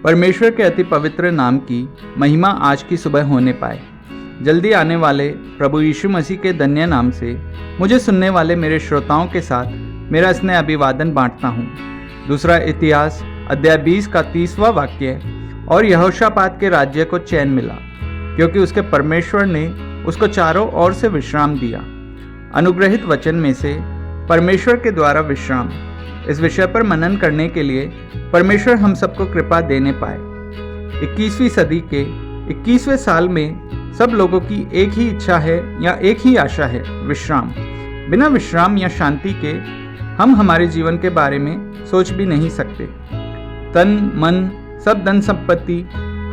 परमेश्वर के अति पवित्र नाम की महिमा आज की सुबह होने पाए। जल्दी आने वाले प्रभु यीशु मसीह के धन्य नाम से मुझे सुनने वाले मेरे श्रोताओं के साथ मेरा स्नेह अभिवादन बांटता हूँ। दूसरा इतिहास अध्याय 20 का 30वां वाक्य। और यहोशापात के राज्य को चैन मिला, क्योंकि उसके परमेश्वर ने उसको चारों ओर से विश्राम दिया। अनुग्रहित वचन में से परमेश्वर के द्वारा विश्राम, इस विषय पर मनन करने के लिए परमेश्वर हम सबको कृपा देने पाए। 21वीं सदी के 21वें साल में सब लोगों की एक ही इच्छा है या एक ही आशा है, विश्राम। बिना विश्राम या शांति के हम हमारे जीवन के बारे में सोच भी नहीं सकते। तन मन, सब धन संपत्ति,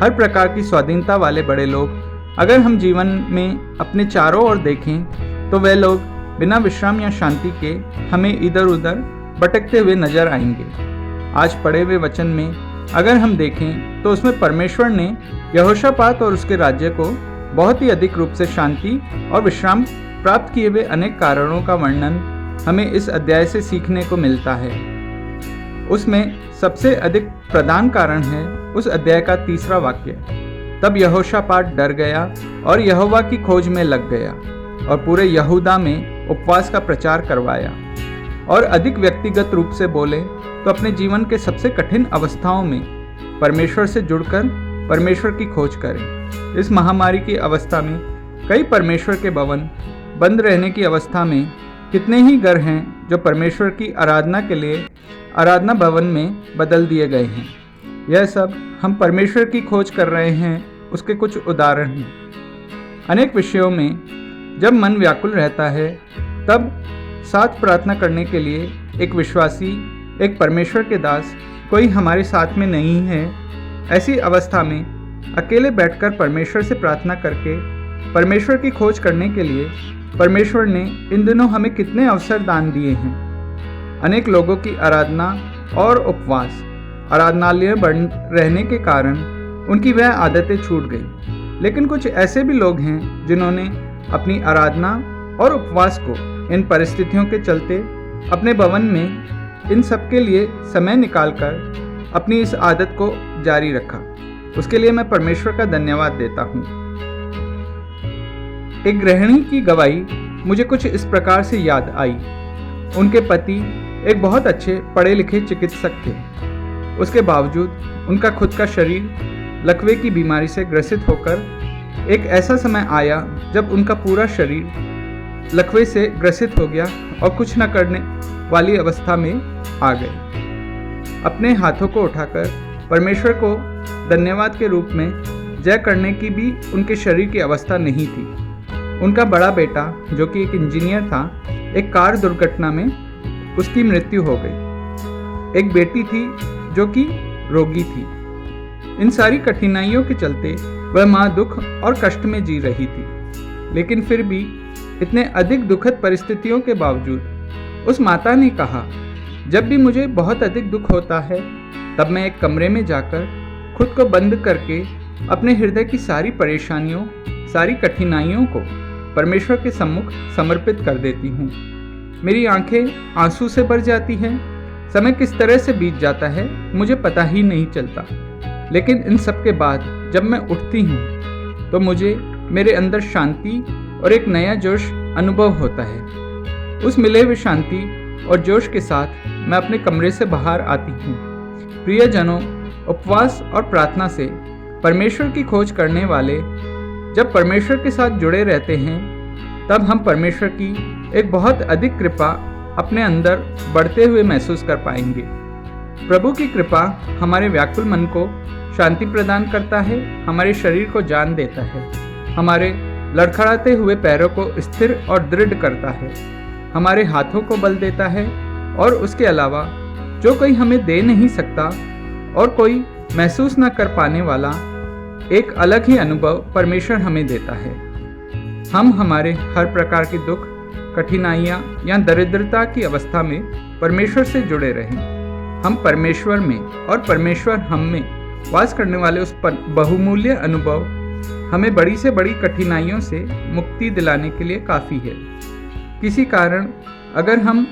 हर प्रकार की स्वाधीनता वाले बड़े लोग अगर हम जीवन में अपने चारों ओर देखें तो वे लोग बिना विश्राम या शांति के हमें इधर उधर भटकते हुए नजर आएंगे। आज पढ़े हुए वचन में अगर हम देखें तो उसमें परमेश्वर ने यहोशापात और उसके राज्य को बहुत ही अधिक रूप से शांति और विश्राम प्राप्त किए हुए अनेक कारणों का वर्णन हमें इस अध्याय से सीखने को मिलता है। उसमें सबसे अधिक प्रधान कारण है उस अध्याय का 3रा वाक्य। तब यहोशापात डर गया और यहोवा की खोज में लग गया और पूरे यहूदा में उपवास का प्रचार करवाया। और अधिक व्यक्तिगत रूप से बोले तो अपने जीवन के सबसे कठिन अवस्थाओं में परमेश्वर से जुड़कर परमेश्वर की खोज करें। इस महामारी की अवस्था में कई परमेश्वर के भवन बंद रहने की अवस्था में कितने ही घर हैं जो परमेश्वर की आराधना के लिए आराधना भवन में बदल दिए गए हैं। यह सब हम परमेश्वर की खोज कर रहे हैं उसके कुछ उदाहरण हैं। अनेक विषयों में जब मन व्याकुल रहता है तब साथ प्रार्थना करने के लिए एक विश्वासी, एक परमेश्वर के दास कोई हमारे साथ में नहीं है। ऐसी अवस्था में अकेले बैठकर परमेश्वर से प्रार्थना करके परमेश्वर की खोज करने के लिए परमेश्वर ने इन दिनों हमें कितने अवसर दान दिए हैं। अनेक लोगों की आराधना और उपवास, आराधनालय बंद रहने के कारण उनकी वह आदतें छूट गई। लेकिन कुछ ऐसे भी लोग हैं जिन्होंने अपनी आराधना और उपवास को इन परिस्थितियों के चलते अपने भवन में इन सब के लिए समय निकालकर अपनी इस आदत को जारी रखा। उसके लिए मैं परमेश्वर का धन्यवाद देता हूँ। एक गृहिणी की गवाही मुझे कुछ इस प्रकार से याद आई। उनके पति एक बहुत अच्छे पढ़े लिखे चिकित्सक थे। उसके बावजूद उनका खुद का शरीर लकवे की बीमारी से ग्रसित होकर एक ऐसा समय आया जब उनका पूरा शरीर लकवे से ग्रसित हो गया और कुछ न करने वाली अवस्था में आ गए। अपने हाथों को उठाकर परमेश्वर को धन्यवाद के रूप में जय करने की भी उनके शरीर की अवस्था नहीं थी। उनका बड़ा बेटा जो कि एक इंजीनियर था, एक कार दुर्घटना में उसकी मृत्यु हो गई। एक बेटी थी जो कि रोगी थी। इन सारी कठिनाइयों के चलते वह माँ दुख और कष्ट में जी रही थी। लेकिन फिर भी इतने अधिक दुखद परिस्थितियों के बावजूद उस माता ने कहा, जब भी मुझे बहुत अधिक दुख होता है तब मैं एक कमरे में जाकर खुद को बंद करके अपने हृदय की सारी परेशानियों, सारी कठिनाइयों को परमेश्वर के सम्मुख समर्पित कर देती हूँ। मेरी आंखें आंसू से भर जाती हैं। समय किस तरह से बीत जाता है मुझे पता ही नहीं चलता। लेकिन इन सब के बाद जब मैं उठती हूँ तो मुझे मेरे अंदर शांति और एक नया जोश अनुभव होता है। उस मिले हुए शांति और जोश के साथ मैं अपने कमरे से बाहर आती हूँ। प्रियजनों, उपवास और प्रार्थना से परमेश्वर की खोज करने वाले जब परमेश्वर के साथ जुड़े रहते हैं तब हम परमेश्वर की एक बहुत अधिक कृपा अपने अंदर बढ़ते हुए महसूस कर पाएंगे। प्रभु की कृपा हमारे व्याकुल मन को शांति प्रदान करता है, हमारे शरीर को जान देता है, हमारे लड़खड़ाते हुए पैरों को स्थिर और दृढ़ करता है, हमारे हाथों को बल देता है और उसके अलावा जो कोई हमें दे नहीं सकता और कोई महसूस न कर पाने वाला एक अलग ही अनुभव परमेश्वर हमें देता है। हम हमारे हर प्रकार की दुख, कठिनाइयाँ या दरिद्रता की अवस्था में परमेश्वर से जुड़े रहें। हम परमेश्वर में और परमेश्वर हम में वास करने वाले उस बहुमूल्य अनुभव हमें बड़ी से बड़ी कठिनाइयों से मुक्ति दिलाने के लिए काफ़ी है। किसी कारण अगर हम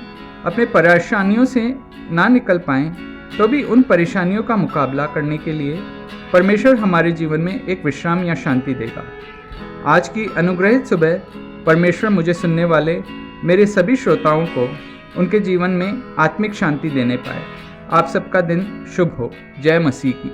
अपने परेशानियों से ना निकल पाएं तो भी उन परेशानियों का मुकाबला करने के लिए परमेश्वर हमारे जीवन में एक विश्राम या शांति देगा। आज की अनुग्रहित सुबह परमेश्वर मुझे सुनने वाले मेरे सभी श्रोताओं को उनके जीवन में आत्मिक शांति देने पाए। आप सबका दिन शुभ हो। जय मसीह की।